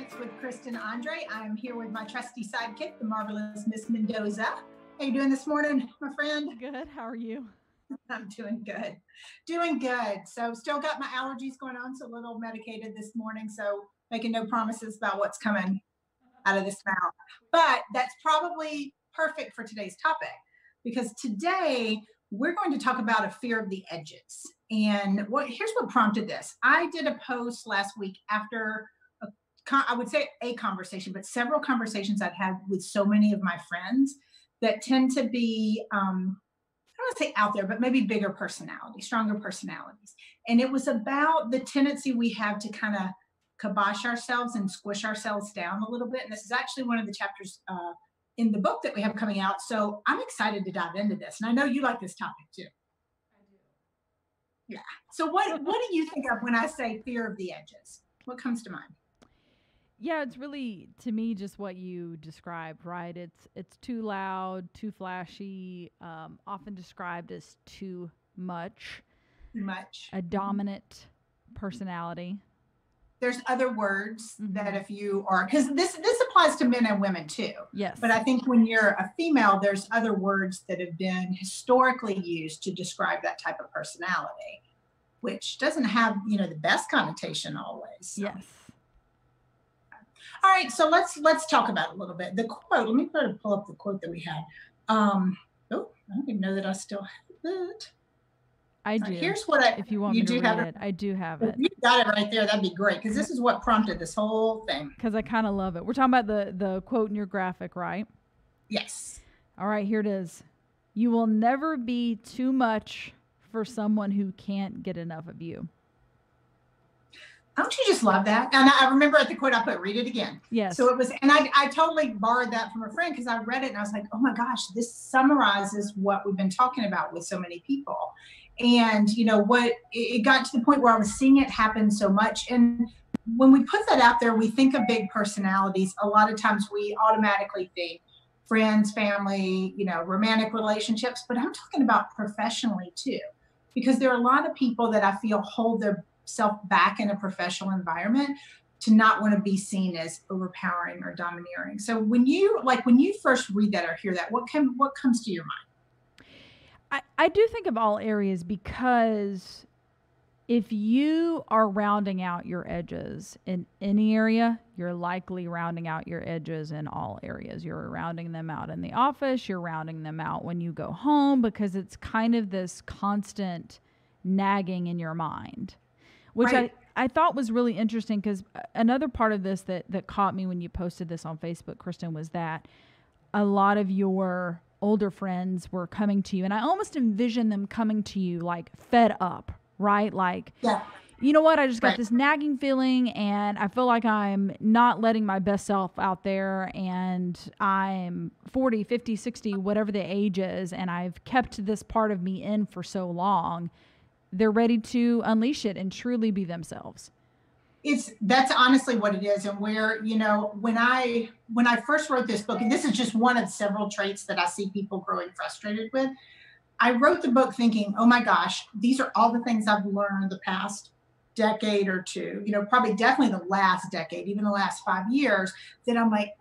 Secrets with Kristen Andre. I'm here with my trusty sidekick, the marvelous Miss Mendoza. How you doing this morning, my friend? Good. How are you? I'm doing good. Doing good. So still got my allergies going on, so a little medicated this morning. So making no promises about what's coming out of this mouth. But that's probably perfect for today's topic because today we're going to talk about a fear of the edges. And here's what prompted this. I did a post last week after I would say a conversation, but several conversations I've had with so many of my friends that tend to be, I don't want to say out there, but maybe bigger personalities, stronger personalities. And it was about the tendency we have to kind of kibosh ourselves and squish ourselves down a little bit. And this is actually one of the chapters in the book that we have coming out. So I'm excited to dive into this. And I know you like this topic too. I do. Yeah. So what do you think of when I say fear of the edges? What comes to mind? Yeah, it's really to me just what you described, right? It's too loud, too flashy, often described as too much. Too much. A dominant personality. There's other words that if you are, because this applies to men and women too. Yes. But I think when you're a female, there's other words that have been historically used to describe that type of personality, which doesn't have, the best connotation always. So. Yes. All right, so let's talk about it a little bit. The quote. Let me pull up the quote that we had. I don't even know that I still have it. I do. Here's what if you want me to read it, I do have it. If you got it right there, that'd be great because this is what prompted this whole thing. Because I kind of love it. We're talking about the quote in your graphic, right? Yes. All right, here it is. You will never be too much for someone who can't get enough of you. Don't you just love that? And I remember at the quote I put, read it again. Yes. So it was, and I totally borrowed that from a friend because I read it and I was like, oh my gosh, this summarizes what we've been talking about with so many people. And it got to the point where I was seeing it happen so much. And when we put that out there, we think of big personalities. A lot of times we automatically think friends, family, romantic relationships, but I'm talking about professionally too, because there are a lot of people that I feel hold their self back in a professional environment to not want to be seen as overpowering or domineering. So when you first read that or hear that, what comes to your mind? I do think of all areas because if you are rounding out your edges in any area, you're likely rounding out your edges in all areas. You're rounding them out in the office, you're rounding them out when you go home because it's kind of this constant nagging in your mind. Which right. I thought was really interesting because another part of this that caught me when you posted this on Facebook, Kristen, was that a lot of your older friends were coming to you. And I almost envision them coming to you like fed up, right? Like, yeah. You know what? I just got this nagging feeling and I feel like I'm not letting my best self out there and I'm 40, 50, 60, whatever the age is. And I've kept this part of me in for so long. They're ready to unleash it and truly be themselves. That's honestly what it is. And where, when I first wrote this book, and this is just one of several traits that I see people growing frustrated with, I wrote the book thinking, oh my gosh, these are all the things I've learned the past decade or two, probably definitely the last decade, even the last 5 years, that I'm like,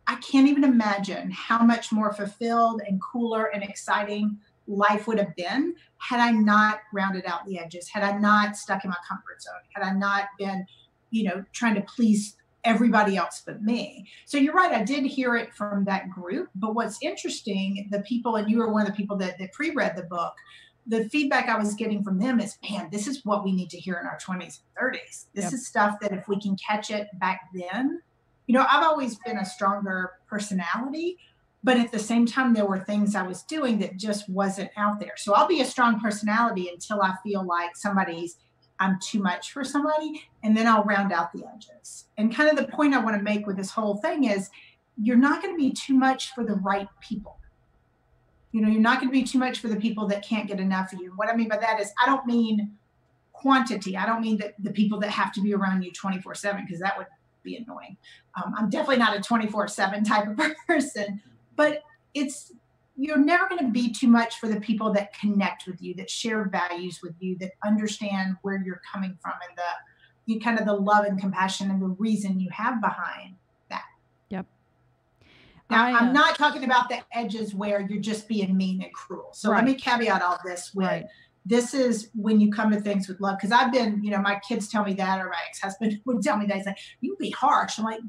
I can't even imagine how much more fulfilled and cooler and exciting life would have been had I not rounded out the edges, had I not stuck in my comfort zone, had I not been, trying to please everybody else but me. So you're right. I did hear it from that group. But what's interesting, the people, and you were one of the people that pre-read the book, the feedback I was getting from them is, man, this is what we need to hear in our 20s and 30s. This is stuff that if we can catch it back then, I've always been a stronger personality, but at the same time, there were things I was doing that just wasn't out there. So I'll be a strong personality until I feel like I'm too much for somebody, and then I'll round out the edges. And kind of the point I want to make with this whole thing is you're not going to be too much for the right people. You're not going to be too much for the people that can't get enough of you. What I mean by that is I don't mean quantity. I don't mean that the people that have to be around you 24/7, because that would be annoying. I'm definitely not a 24/7 type of person. But you're never going to be too much for the people that connect with you, that share values with you, that understand where you're coming from and you kind of the love and compassion and the reason you have behind that. Yep. Now, I'm not talking about the edges where you're just being mean and cruel. So let me caveat all this with this is when you come to things with love. Because I've been, my kids tell me that, or my ex-husband would tell me that. He's like, you can be harsh. I'm like,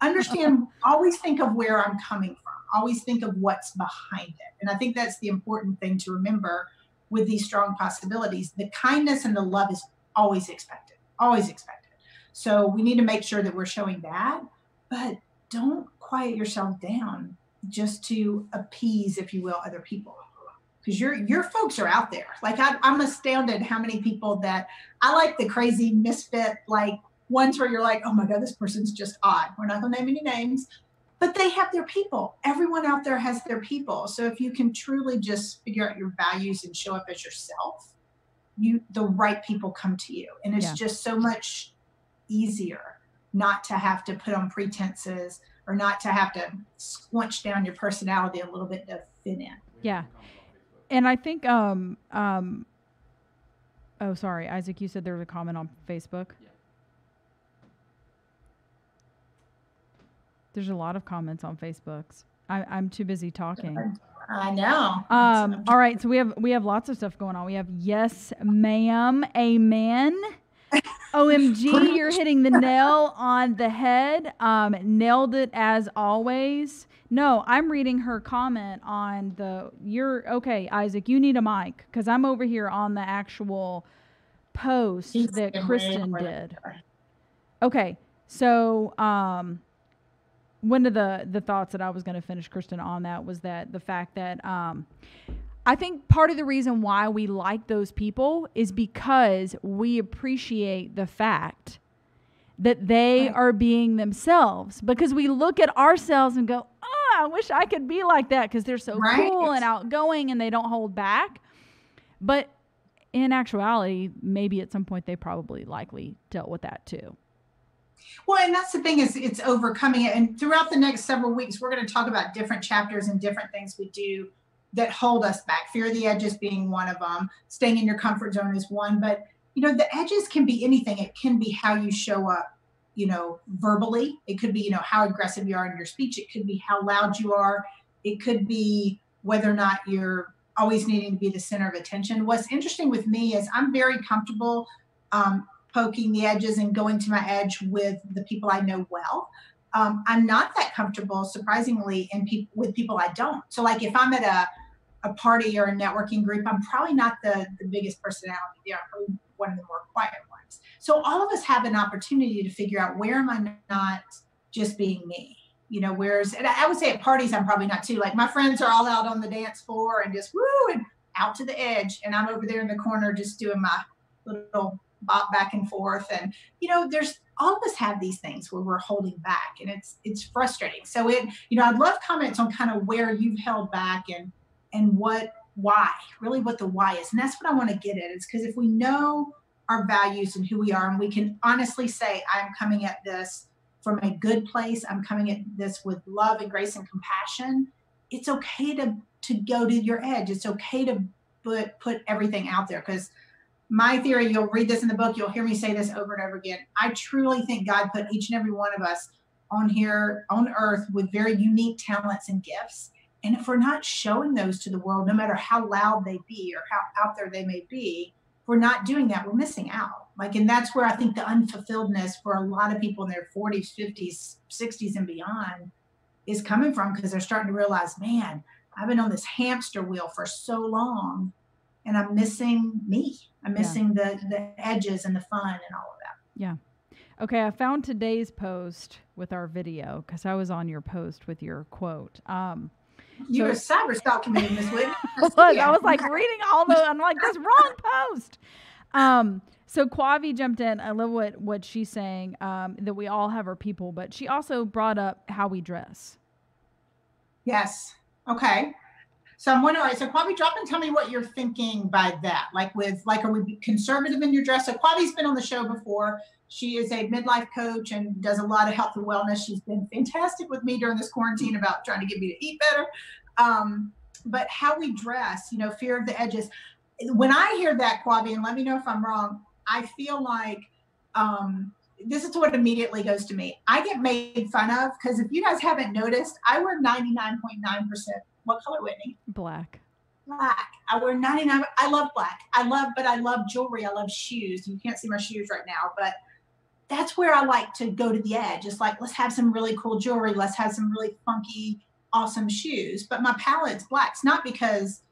understand, always think of where I'm coming from. Always think of what's behind it. And I think that's the important thing to remember with these strong possibilities. The kindness and the love is always expected, always expected. So we need to make sure that we're showing that, but don't quiet yourself down just to appease, if you will, other people. Because your folks are out there. Like I'm astounded how many people that I like the crazy misfit, like ones where you're like, oh my God, this person's just odd. We're not gonna name any names, but they have their people. Everyone out there has their people. So if you can truly just figure out your values and show up as yourself, the right people come to you. And it's just so much easier not to have to put on pretenses or not to have to squinch down your personality a little bit to fit in. Yeah. And I think, oh, sorry, Isaac, you said there was a comment on Facebook. Yeah. There's a lot of comments on Facebooks. I'm too busy talking. I know. All right, so we have lots of stuff going on. We have yes, ma'am, amen. OMG, you're hitting the nail on the head. Nailed it as always. No, I'm reading her comment on okay, Isaac, you need a mic because I'm over here on the actual post that Kristen did. Okay, so one of the thoughts that I was going to finish, Kristen, on that was that the fact that I think part of the reason why we like those people is because we appreciate the fact that they are being themselves, because we look at ourselves and go, oh, I wish I could be like that because they're so cool and outgoing and they don't hold back. But in actuality, maybe at some point they probably likely dealt with that too. Well, and that's the thing is it's overcoming it. And throughout the next several weeks, we're going to talk about different chapters and different things we do that hold us back. Fear of the edges being one of them. Staying in your comfort zone is one. But, the edges can be anything. It can be how you show up, verbally. It could be, how aggressive you are in your speech. It could be how loud you are. It could be whether or not you're always needing to be the center of attention. What's interesting with me is I'm very comfortable poking the edges and going to my edge with the people I know well. I'm not that comfortable, surprisingly, with people I don't. So like if I'm at a party or a networking group, I'm probably not the biggest personality there. I'm probably one of the more quiet ones. So all of us have an opportunity to figure out, where am I not just being me? And I would say at parties, I'm probably not too. Like my friends are all out on the dance floor and just woo and out to the edge. And I'm over there in the corner just doing my little bop back and forth. And, there's all of us have these things where we're holding back, and it's frustrating. So I'd love comments on kind of where you've held back and why what the why is. And that's what I want to get at, is because if we know our values and who we are, and we can honestly say, I'm coming at this from a good place, I'm coming at this with love and grace and compassion, it's okay to go to your edge. It's okay to put everything out there. Because my theory, you'll read this in the book, you'll hear me say this over and over again, I truly think God put each and every one of us on here on earth with very unique talents and gifts. And if we're not showing those to the world, no matter how loud they be or how out there they may be, if we're not doing that, we're missing out. And that's where I think the unfulfilledness for a lot of people in their 40s, 50s, 60s and beyond is coming from, because they're starting to realize, man, I've been on this hamster wheel for so long and I'm missing me. I'm missing the edges and the fun and all of that. Yeah. Okay, I found today's post with our video because I was on your post with your quote. You were cyber stalking me, Miss Whitney. I was like reading all the, I'm like, this wrong post. So Quavi jumped in. I love what she's saying, that we all have our people, but she also brought up how we dress. Yes. Okay. So I'm wondering, so Quavi, drop and tell me what you're thinking by that. Are we conservative in your dress? So Quavi's been on the show before. She is a midlife coach and does a lot of health and wellness. She's been fantastic with me during this quarantine about trying to get me to eat better. But how we dress, fear of the edges. When I hear that, Quavi, and let me know if I'm wrong, I feel like this is what immediately goes to me. I get made fun of because if you guys haven't noticed, I wear 99.9%. What color, Whitney? Black. Black. I wear 99. I love black. I love jewelry. I love shoes. You can't see my shoes right now, but that's where I like to go to the edge. It's like, let's have some really cool jewelry. Let's have some really funky, awesome shoes. But my palette's black. It's not because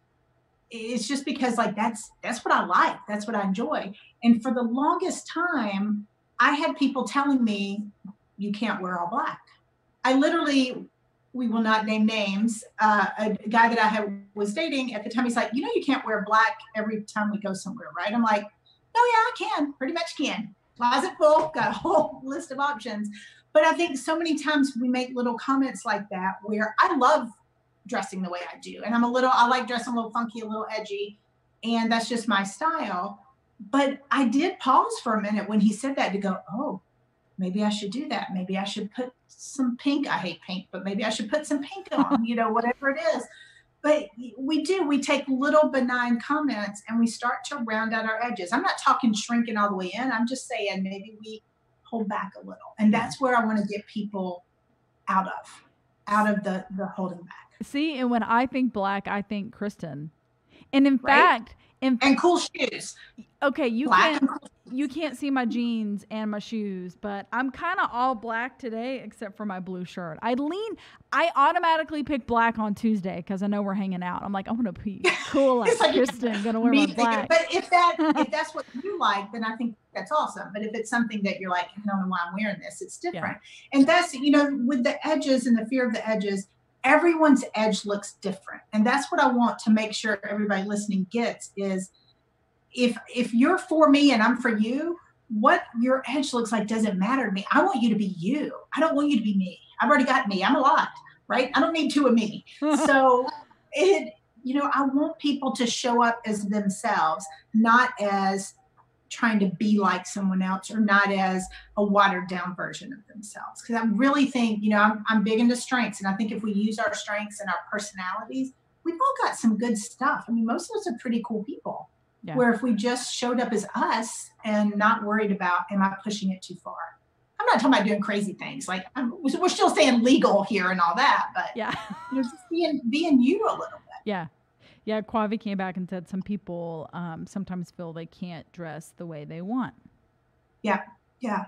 it's just because like that's what I like. That's what I enjoy. And for the longest time, I had people telling me, you can't wear all black. I literally, we will not name names, a guy that was dating at the time, he's like, you can't wear black every time we go somewhere, right? I'm like, oh yeah, I can, pretty much can. Closet full, got a whole list of options. But I think so many times we make little comments like that where I love dressing the way I do. And I like dressing a little funky, a little edgy. And that's just my style. But I did pause for a minute when he said that to go, oh, maybe I should do that. Maybe I should put some pink. I hate pink, but maybe I should put some pink on, whatever it is. But we take little benign comments and we start to round out our edges. I'm not talking shrinking all the way in. I'm just saying maybe we hold back a little. And that's where I want to get people out of the holding back. See, and when I think black, I think Kristen. And in fact, and cool shoes. Okay, you can't see my jeans and my shoes, but I'm kind of all black today except for my blue shirt. I automatically pick black on Tuesday because I know we're hanging out. I'm like, I want to be cool like Kristen, gonna wear my black. But if that's what you like, then I think that's awesome. But if it's something that you're like, I don't know why I'm wearing this, it's different. Yeah. And that's, with the edges and the fear of the edges, everyone's edge looks different. And that's what I want to make sure everybody listening gets is if you're for me and I'm for you, what your edge looks like doesn't matter to me. I want you to be you. I don't want you to be me. I've already got me. I'm a lot, right? I don't need two of me. So I want people to show up as themselves, not as trying to be like someone else or not as a watered down version of themselves. Because I really think, I'm big into strengths. And I think if we use our strengths and our personalities, we've all got some good stuff. I mean, most of us are pretty cool people. Yeah. Where if we just showed up as us and not worried about, am I pushing it too far? I'm not talking about doing crazy things. Like we're still staying legal here and all that, but yeah, just being you a little bit. Yeah. Yeah, Quavi came back and said some people sometimes feel they can't dress the way they want. Yeah, yeah.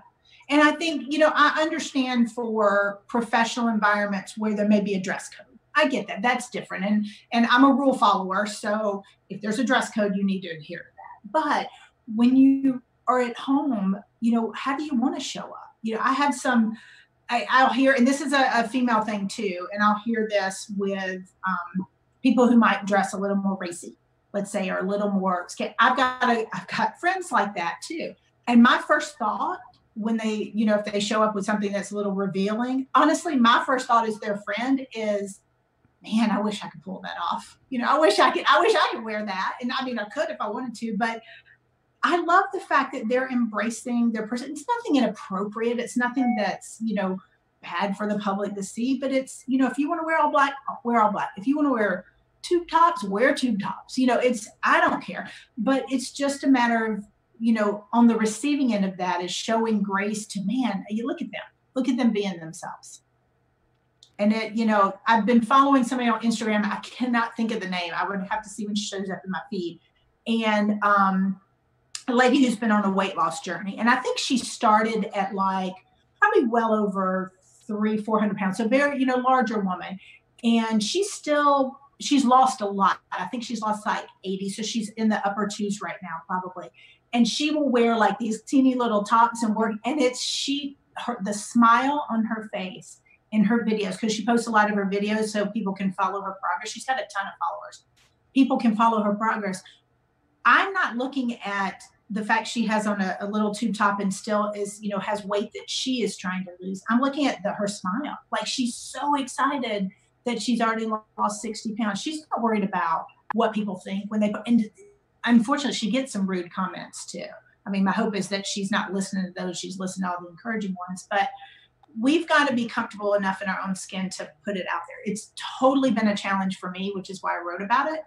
And I think, I understand for professional environments where there may be a dress code. I get that. That's different. And I'm a rule follower. So if there's a dress code, you need to adhere to that. But when you are at home, how do you want to show up? I have I'll hear, and this is a female thing too, and I'll hear this with people who might dress a little more racy, let's say, or a little more scared. I've got friends like that too. And my first thought when they, if they show up with something that's a little revealing, honestly, my first thought as their friend is, man, I wish I could pull that off. I wish I could wear that. And I mean, I could if I wanted to, but I love the fact that they're embracing their person. It's nothing inappropriate. It's nothing that's, bad for the public to see, but it's, if you want to wear all black, wear all black. If you want to wear tube tops, wear tube tops. I don't care, but it's just a matter of, on the receiving end of that is showing grace to, man, you look at them being themselves. And I've been following somebody on Instagram. I cannot think of the name. I would have to see when she shows up in my feed. And a lady who's been on a weight loss journey. And I think she started at like probably well over 400 pounds. So very, larger woman. And she's lost a lot. I think she's lost like 80. So she's in the upper twos right now, probably. And she will wear like these teeny little tops and work. And the smile on her face in her videos, because she posts a lot of her videos so people can follow her progress. She's got a ton of followers. People can follow her progress. I'm not looking at the fact she has on a little tube top and still is, has weight that she is trying to lose. I'm looking at her smile. Like she's so excited that she's already lost 60 pounds. She's not worried about what people think when and unfortunately she gets some rude comments too. I mean, my hope is that she's not listening to those. She's listening to all the encouraging ones, but we've got to be comfortable enough in our own skin to put it out there. It's totally been a challenge for me, which is why I wrote about it.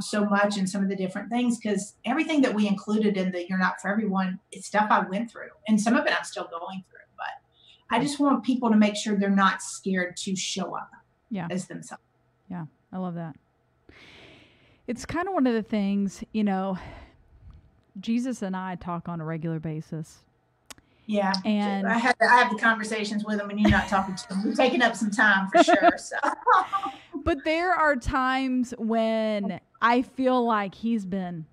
so much and some of the different things, because everything that we included in the You're Not For Everyone is stuff I went through, and some of it I'm still going through. But I just want people to make sure they're not scared to show up as themselves. Yeah, I love that. It's kind of one of the things, Jesus and I talk on a regular basis. Yeah, and I have the conversations with him, and you're not talking to him. We're taking up some time for sure. So. But there are times when I feel like he's been,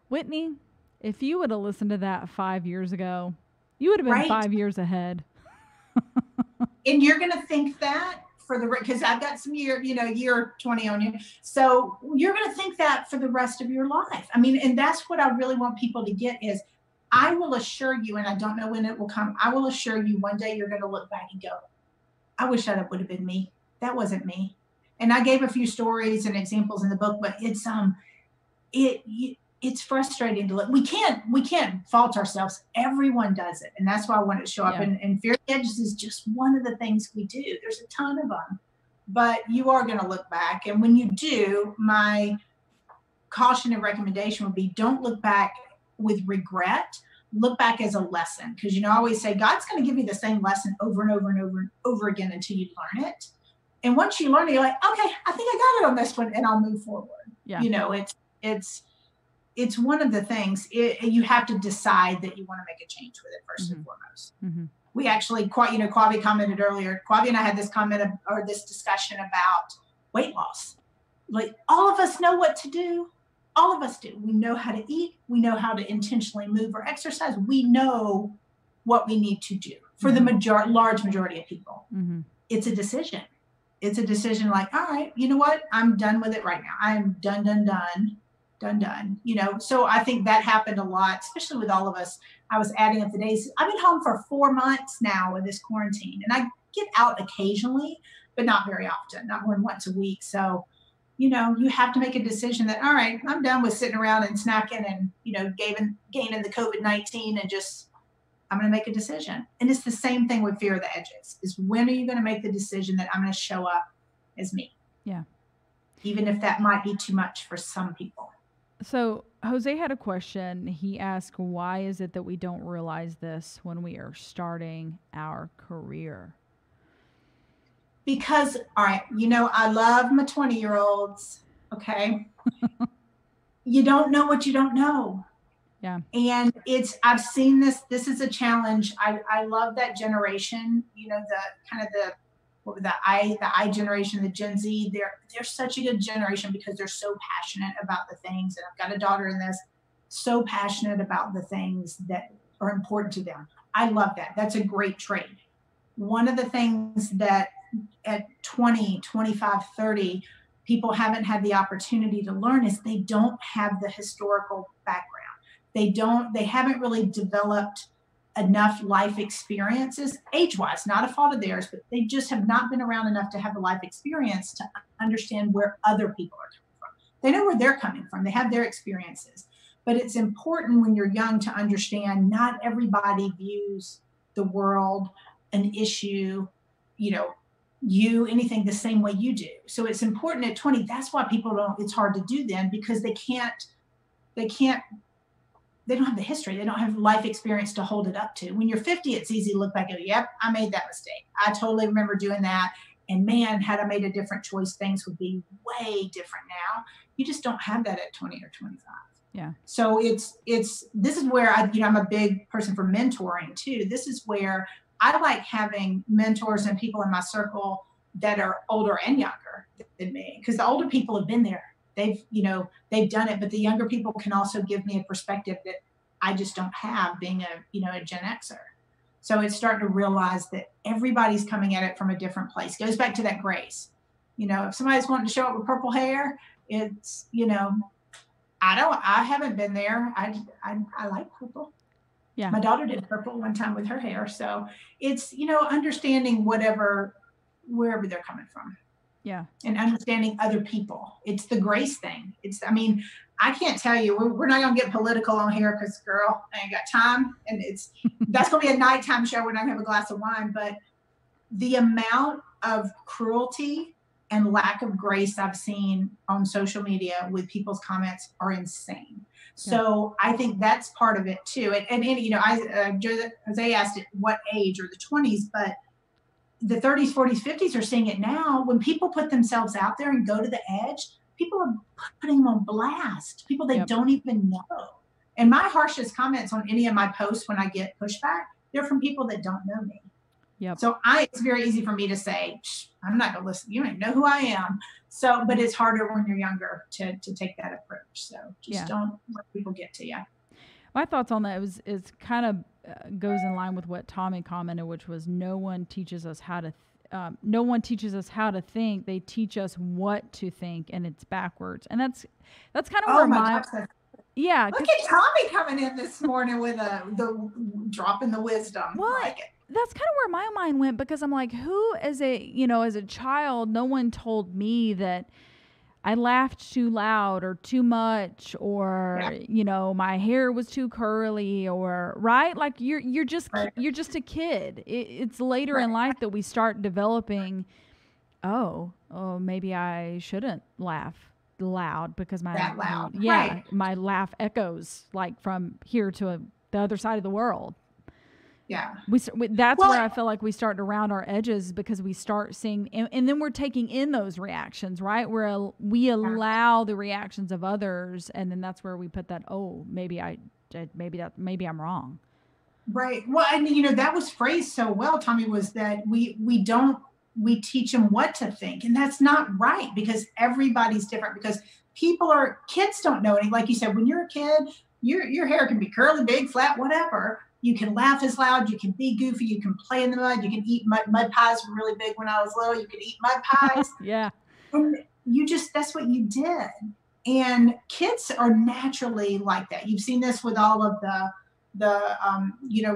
Whitney, if you would have listened to that 5 years ago, you would have been 5 years ahead. And you're going to think that because I've got some year 20 on you. So you're going to think that for the rest of your life. I mean, and that's what I really want people to get is, I will assure you, and I don't know when it will come, I will assure you one day you're going to look back and go, I wish that would have been me. That wasn't me. And I gave a few stories and examples in the book, but it's frustrating to look. We can't fault ourselves. Everyone does it. And that's why I want it to show up. And Fear the Edges is just one of the things we do. There's a ton of them, but you are going to look back. And when you do, my caution and recommendation would be, don't look back with regret. Look back as a lesson. Because, I always say God's going to give you the same lesson over and over and over and over again until you learn it. And once you learn it, you're like, okay, I think I got it on this one, and I'll move forward. Yeah. It's one of the things you have to decide that you want to make a change with it first and foremost. Mm-hmm. We actually, Quavi commented earlier. Quavi and I had this this discussion about weight loss. Like, all of us know what to do. All of us do. We know how to eat. We know how to intentionally move or exercise. We know what we need to do. For the large majority of people, it's a decision. It's a decision like, all right, you know what? I'm done with it right now. I'm done. So I think that happened a lot, especially with all of us. I was adding up the days. I've been home for 4 months now with this quarantine, and I get out occasionally, but not very often, not more than once a week. So, you have to make a decision that, all right, I'm done with sitting around and snacking and, gaining the COVID-19, and just, I'm going to make a decision. And it's the same thing with Fear of the Edges, is when are you going to make the decision that I'm going to show up as me? Yeah. Even if that might be too much for some people. So Jose had a question. He asked, why is it that we don't realize this when we are starting our career? Because, all right, I love my 20-year-olds, okay? You don't know what you don't know. Yeah. And I've seen this is a challenge. I love that generation, the I generation, the Gen Z. They're such a good generation because they're so passionate about the things. And I've got a daughter in this, so passionate about the things that are important to them. I love that. That's a great trait. One of the things that at 20, 25, 30, people haven't had the opportunity to learn is they don't have the historical background. They haven't really developed enough life experiences, age-wise, not a fault of theirs, but they just have not been around enough to have a life experience to understand where other people are coming from. They know where they're coming from. They have their experiences. But it's important when you're young to understand not everybody views the world, an issue, anything the same way you do. So it's important at 20. That's why it's hard to do then, because they don't have the history. They don't have life experience to hold it up to. When you're 50, it's easy to look back and go, yep, I made that mistake. I totally remember doing that. And man, had I made a different choice, things would be way different now. You just don't have that at 20 or 25. Yeah. So this is where I'm a big person for mentoring too. This is where I like having mentors and people in my circle that are older and younger than me, because the older people have been there. They've done it, but the younger people can also give me a perspective that I just don't have, being a Gen Xer. So it's starting to realize that everybody's coming at it from a different place. It goes back to that grace. If somebody's wanting to show up with purple hair, it's, I haven't been there. I like purple. Yeah. My daughter did purple one time with her hair. So it's, understanding wherever they're coming from. Yeah. And understanding other people. It's the grace thing. I can't tell you, we're not going to get political on here because, girl, I ain't got time. And that's going to be a nighttime show. We're not going to have a glass of wine. But the amount of cruelty and lack of grace I've seen on social media with people's comments are insane. So I think that's part of it too. And you know, Jose asked at what age, or the 20s, but the 30s, 40s, 50s are seeing it now. When people put themselves out there and go to the edge, people are putting them on blast, people they don't even know. And my harshest comments on any of my posts when I get pushback, they're from people that don't know me. So it's very easy for me to say, I'm not going to listen. You don't know who I am. So, but it's harder when you're younger to take that approach. So just don't let people get to you. My thoughts on that is kind of goes in line with what Tommy commented, which was no one teaches us how to think. They teach us what to think, and it's backwards. And that's kind of where look at Tommy coming in this morning with the drop in the wisdom. Well, that's kind of where my mind went, because I'm like, who as a child, no one told me that I laughed too loud or too much, or my hair was too curly, or right, like you're just a kid. It's later in life that we start developing. Oh, maybe I shouldn't laugh loud because my my laugh echoes like from here to the other side of the world. That's where I feel like we start to round our edges, because we start seeing, and then we're taking in those reactions, right? We allow the reactions of others, and then that's where we put that, maybe I'm wrong. Right. Well, and that was phrased so well, Tommy, was that we teach them what to think, and that's not right, because everybody's different, because kids don't know any. Like you said, when you're a kid, your hair can be curly, big, flat, whatever. You can laugh as loud. You can be goofy. You can play in the mud. You can eat mud pies were really big when I was little. You could eat mud pies. And that's what you did. And kids are naturally like that. You've seen this with all of the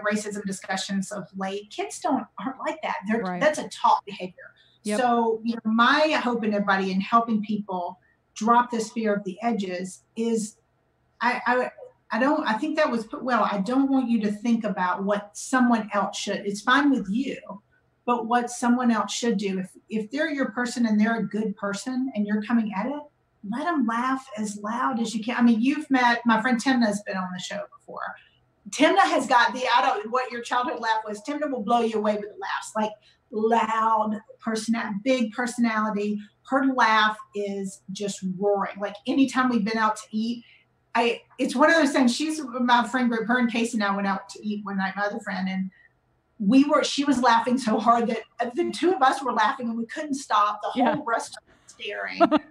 racism discussions of late. Kids aren't like that. That's a taught behavior. So, my hope in everybody in helping people drop this fear of the edges is I think that was put well. I don't want you to think about what someone else should. It's fine with you, but what someone else should do. If they're your person and they're a good person and you're coming at it, let them laugh as loud as you can. I mean, you've met my friend Timna has been on the show before. Timna has got what your childhood laugh was. Timna will blow you away with the laughs, like loud big personality. Her laugh is just roaring. Like anytime we've been out to eat, it's one of those things. She's my friend group. Her and Casey and I went out to eat one night, my other friend, and she was laughing so hard that the two of us were laughing and we couldn't stop. The whole restaurant was staring. But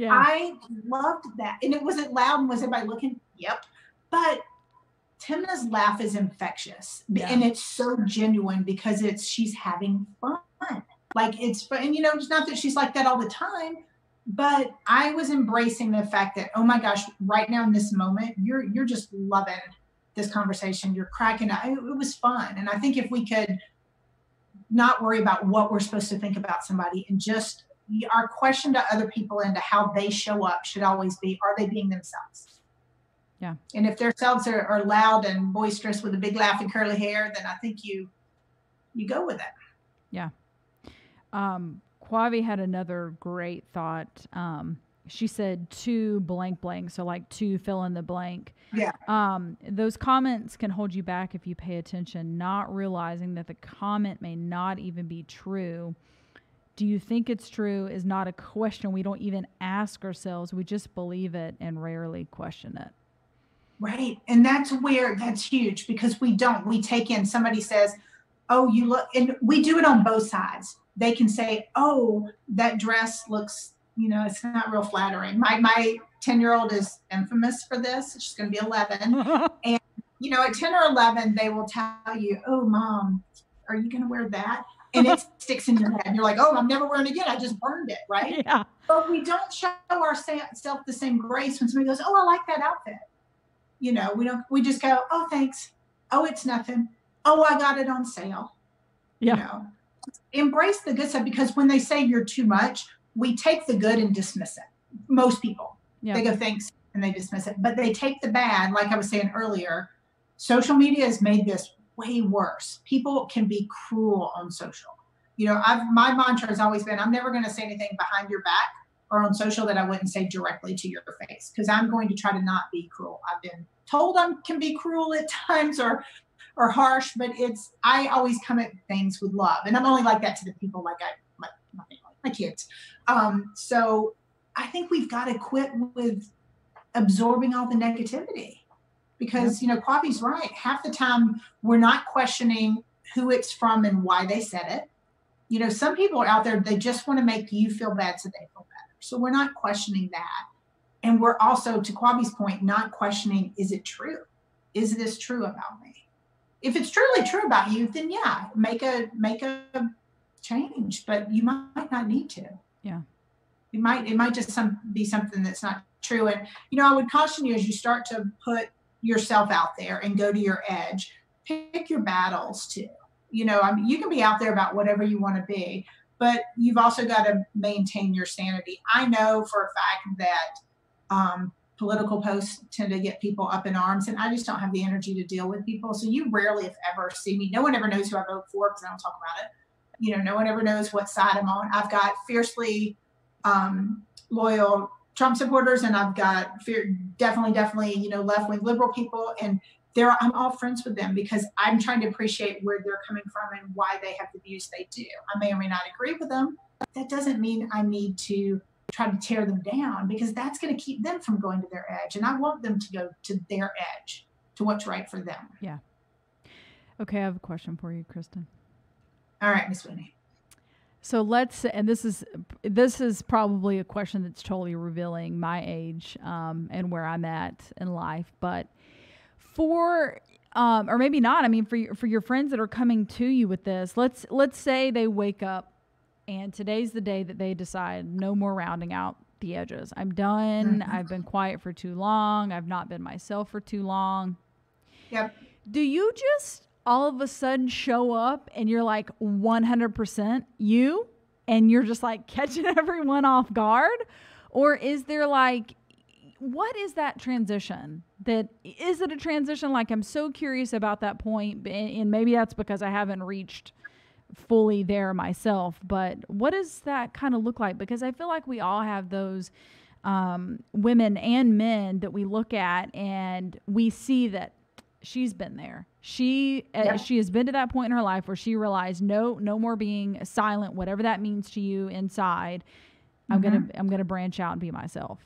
I loved that. And it wasn't loud, and was everybody looking? Yep. But Timna's laugh is infectious, and it's so genuine because she's having fun. Like it's fun. And it's not that she's like that all the time. But I was embracing the fact that, oh my gosh, right now in this moment, you're just loving this conversation. You're cracking up. It was fun. And I think if we could not worry about what we're supposed to think about somebody, and just our question to other people and to how they show up should always be, are they being themselves? Yeah. And if their selves are loud and boisterous with a big laugh and curly hair, then I think you go with it. Yeah. Quavi had another great thought. She said to blank blank, so like to fill in the blank. Those comments can hold you back if you pay attention, not realizing that the comment may not even be true. Do you think it's true is not a question we don't even ask ourselves. We just believe it and rarely question it. Right. And that's huge, because we take in, somebody says, oh, you look, and we do it on both sides. They can say, oh, that dress looks, it's not real flattering. My 10-year-old is infamous for this. She's going to be 11. And, at 10 or 11, they will tell you, oh, Mom, are you going to wear that? And it sticks in your head. And you're like, oh, I'm never wearing it again. I just burned it, right? Yeah. But we don't show ourselves the same grace when somebody goes, oh, I like that outfit. We just go, oh, thanks. Oh, it's nothing. Oh, I got it on sale. Embrace the good stuff, because when they say you're too much, we take the good and dismiss it. Most people, they go thanks and they dismiss it, but they take the bad. Like I was saying earlier, social media has made this way worse. People can be cruel on social. My mantra has always been, I'm never going to say anything behind your back or on social that I wouldn't say directly to your face, because I'm going to try to not be cruel. I've been told I can be cruel at times or harsh, but I always come at things with love, and I'm only like that to the people like my kids. So I think we've got to quit with absorbing all the negativity, because Kwabi's right. Half the time we're not questioning who it's from and why they said it. Some people are out there, they just want to make you feel bad so they feel better. So we're not questioning that. And we're also, to Kwabi's point, not questioning, is it true? Is this true about me? If it's truly true about you, then yeah, make a change, but you might not need to. Yeah. It might just be something that's not true. And, I would caution you, as you start to put yourself out there and go to your edge, pick your battles too. You can be out there about whatever you want to be, but you've also got to maintain your sanity. I know for a fact that political posts tend to get people up in arms, and I just don't have the energy to deal with people. So you rarely, if ever, see me. No one ever knows who I vote for because I don't talk about it. No one ever knows what side I'm on. I've got fiercely loyal Trump supporters, and I've got definitely left-wing liberal people, and I'm all friends with them because I'm trying to appreciate where they're coming from and why they have the views they do. I may or may not agree with them. That doesn't mean I need to try to tear them down, because that's going to keep them from going to their edge. And I want them to go to their edge, to what's right for them. Yeah. Okay, I have a question for you, Kristen. All right, Miss Winnie. So and this is probably a question that's totally revealing my age and where I'm at in life, but or maybe not. I mean, for your friends that are coming to you with this, let's say they wake up and today's the day that they decide no more rounding out the edges. I'm done. Mm-hmm. I've been quiet for too long. I've not been myself for too long. Yep. Do you just all of a sudden show up and you're like 100% you, and you're just like catching everyone off guard? Or is there what is that transition? Is it a transition? I'm so curious about that point, and maybe that's because I haven't reached fully there myself, but what does that kind of look like? Because I feel like we all have those women and men that we look at and we see that she's been there. She has been to that point in her life where she realized no more being silent, whatever that means to you inside. Mm-hmm. I'm gonna branch out and be myself.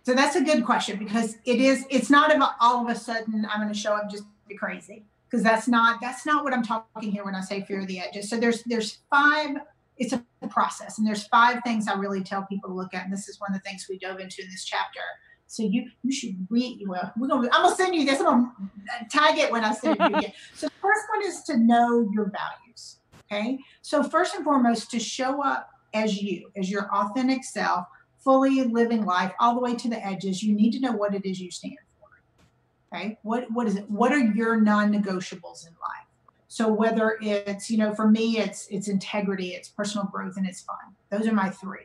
So that's a good question, because it's not about all of a sudden I'm going to show up just be crazy, because that's not what I'm talking here when I say fear of the edges. So there's 5, it's a process, and there's 5 things I really tell people to look at, and this is one of the things we dove into in this chapter. So you should read. Well, I'm gonna send you this. I'm gonna tag it when I send it to you again. So the first one is to know your values. Okay. So first and foremost, to show up as your authentic self, fully living life all the way to the edges, you need to know what it is you stand for. Okay. What is it? What are your non-negotiables in life? So whether it's, for me, it's integrity, it's personal growth, and it's fun. Those are my 3.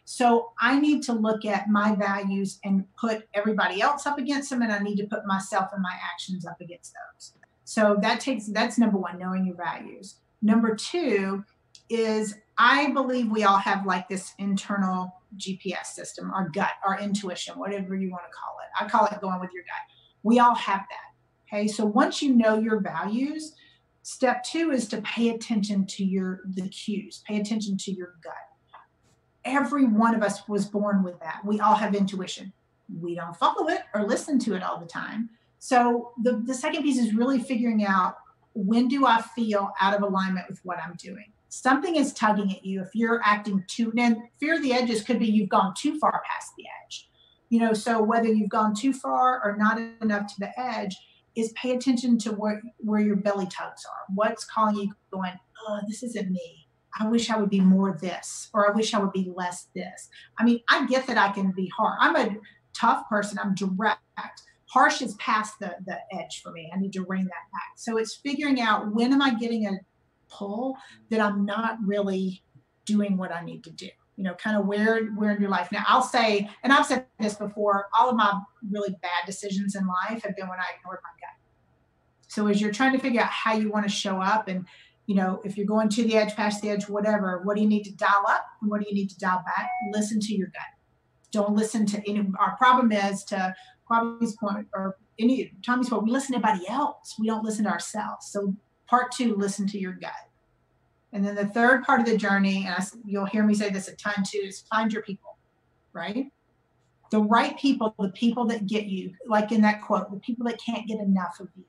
So I need to look at my values and put everybody else up against them, and I need to put myself and my actions up against those. So that's number 1, knowing your values. Number 2 is, I believe we all have this internal GPS system, our gut, our intuition, whatever you want to call it. I call it going with your gut. We all have that. Okay. So once you know your values, step 2 is to pay attention to the cues, pay attention to your gut. Every one of us was born with that. We all have intuition. We don't follow it or listen to it all the time. So the second piece is really figuring out, when do I feel out of alignment with what I'm doing? Something is tugging at you. If you're acting and fear of the edges could be you've gone too far past the edge. So whether you've gone too far or not enough to the edge, is pay attention to where your belly tugs are. What's calling you, going, oh, this isn't me. I wish I would be more this, or I wish I would be less this. I mean, I get that I can be hard. I'm a tough person. I'm direct. Harsh is past the edge for me. I need to rein that back. So it's figuring out, when am I getting a pull that I'm not really doing what I need to do? Kind of where in your life. Now I'll say, and I've said this before, all of my really bad decisions in life have been when I ignored my gut. So as you're trying to figure out how you want to show up, and if you're going to the edge, past the edge, whatever, what do you need to dial up and what do you need to dial back? Listen to your gut. Don't listen to any. Our problem is, to Tommy's point, we listen to everybody else. We don't listen to ourselves. So part 2, listen to your gut. And then the third part of the journey, and you'll hear me say this a ton too, is find your people, right? The right people, the people that get you, like in that quote, the people that can't get enough of you.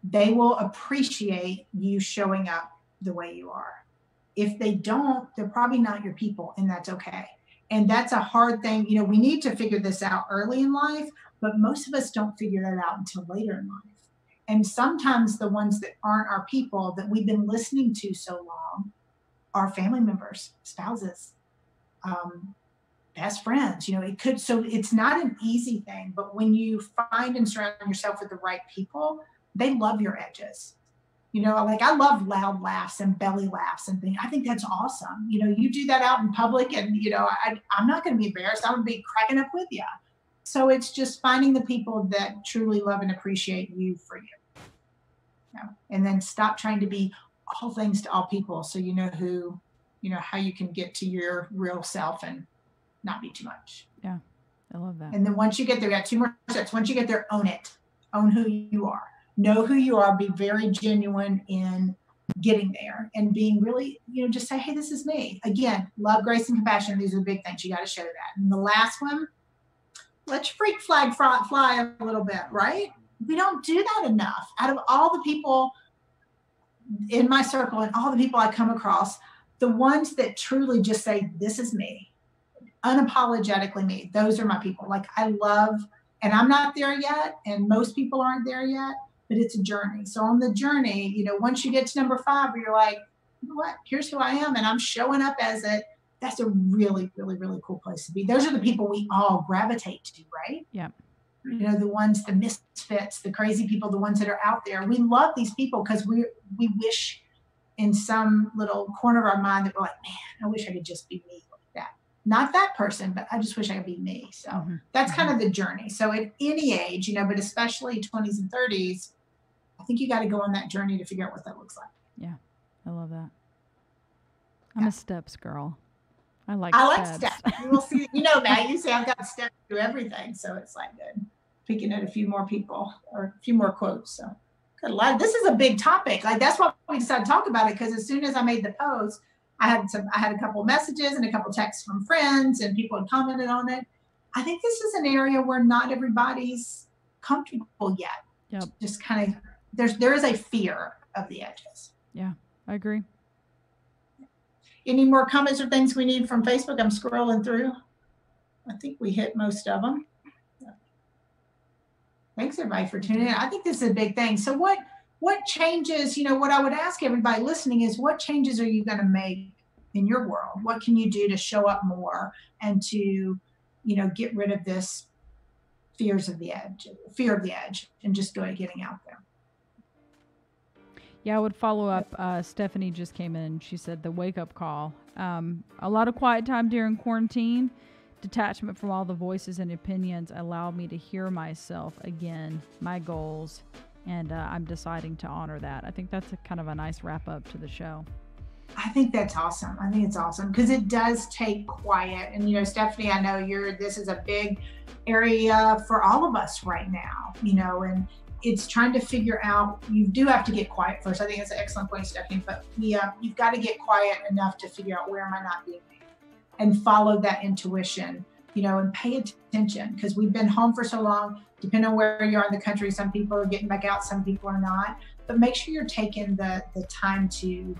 They will appreciate you showing up the way you are. If they don't, they're probably not your people, and that's okay. And that's a hard thing. We need to figure this out early in life, but most of us don't figure that out until later in life. And sometimes the ones that aren't our people that we've been listening to so long are family members, spouses, best friends. So it's not an easy thing, but when you find and surround yourself with the right people, they love your edges. Like I love loud laughs and belly laughs and things. I think that's awesome. You do that out in public and, I'm not going to be embarrassed. I'm going to be cracking up with you. So it's just finding the people that truly love and appreciate you for you. And then stop trying to be all things to all people. So how you can get to your real self and not be too much. Yeah, I love that. And then once you get there, we got 2 more steps. Once you get there, own it. Own who you are. Know who you are. Be very genuine in getting there and being really, just say, hey, this is me. Again, love, grace, and compassion. These are the big things. You got to show that. And the last one, let your freak flag fly a little bit, right? We don't do that enough. Out of all the people in my circle and all the people I come across, the ones that truly just say, this is me, unapologetically me, those are my people. Like I love, and I'm not there yet, and most people aren't there yet, but it's a journey. So on the journey, once you get to number 5, where you're like, you know what, here's who I am, and I'm showing up as it, that's a really, really, really cool place to be. Those are the people we all gravitate to, right? Yeah. The ones, the misfits, the crazy people, the ones that are out there. We love these people because we wish in some little corner of our mind that we're like, man, I wish I could just be me like that. Not that person, but I just wish I could be me. So that's kind of the journey. So at any age, but especially 20s and 30s, I think you got to go on that journey to figure out what that looks like. Yeah, I love that. I'm a steps girl. I like steps. You will see, Matt, you say I've got steps to everything. So it's like good. Picking at a few more people or a few more quotes. So good luck. This is a big topic. Like that's why we decided to talk about it, because as soon as I made the post, I had a couple messages and a couple texts from friends and people had commented on it. I think this is an area where not everybody's comfortable yet. Yep. Just kind of there is a fear of the edges. Yeah, I agree. Any more comments or things we need from Facebook? I'm scrolling through. I think we hit most of them. Thanks everybody for tuning in. I think this is a big thing. So what changes, what I would ask everybody listening is, what changes are you going to make in your world? What can you do to show up more and to, get rid of this fear of the edge, and just getting out there? Yeah, I would follow up. Stephanie just came in. She said the wake-up call. A lot of quiet time during quarantine. Detachment from all the voices and opinions allowed me to hear myself again, my goals, and I'm deciding to honor that. I think that's kind of a nice wrap-up to the show. I think that's awesome. I think it's awesome because it does take quiet. And, Stephanie, I know this is a big area for all of us right now, and it's trying to figure out, you do have to get quiet first. I think that's an excellent point, Stephanie, but you've got to get quiet enough to figure out, where am I not being me, and follow that intuition, and pay attention, because we've been home for so long. Depending on where you are in the country, some people are getting back out, some people are not, but make sure you're taking the time to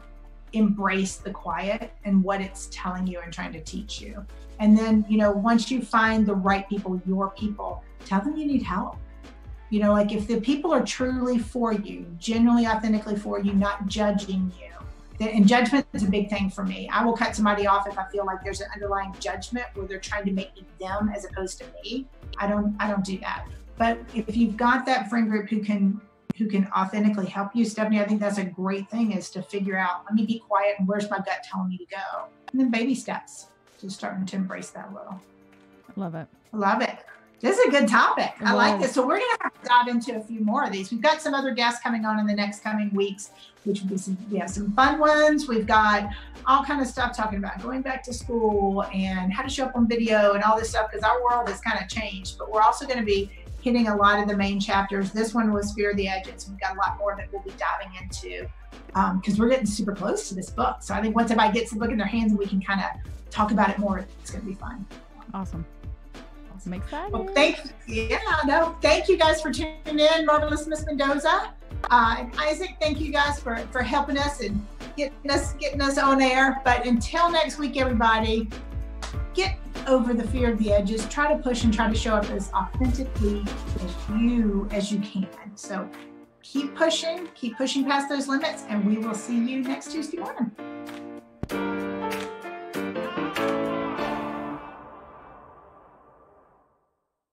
embrace the quiet and what it's telling you and trying to teach you. And then, once you find the right people, your people, tell them you need help. Like if the people are truly for you, genuinely, authentically for you, not judging you. And judgment is a big thing for me. I will cut somebody off if I feel like there's an underlying judgment where they're trying to make me them as opposed to me. I don't do that. But if you've got that friend group who can authentically help you, Stephanie, I think that's a great thing, is to figure out, let me be quiet and where's my gut telling me to go? And then baby steps, just starting to embrace that a little. Love it. Love it. This is a good topic. I like this. So we're going to have to dive into a few more of these. We've got some other guests coming on in the next coming weeks, which will be we have some fun ones. We've got all kind of stuff talking about going back to school and how to show up on video and all this stuff, because our world has kind of changed. But we're also going to be hitting a lot of the main chapters. This one was Fear of the Edges. We've got a lot more that we'll be diving into because we're getting super close to this book. So I think once everybody gets the book in their hands and we can kind of talk about it more, it's going to be fun. Awesome. I'm excited. Well, thank you guys for tuning in. Marvelous Miss Mendoza. And Isaac, thank you guys for helping us and getting us on air. But until next week, everybody, get over the fear of the edges. Try to push and try to show up as authentically as you can. So keep pushing past those limits, and we will see you next Tuesday morning.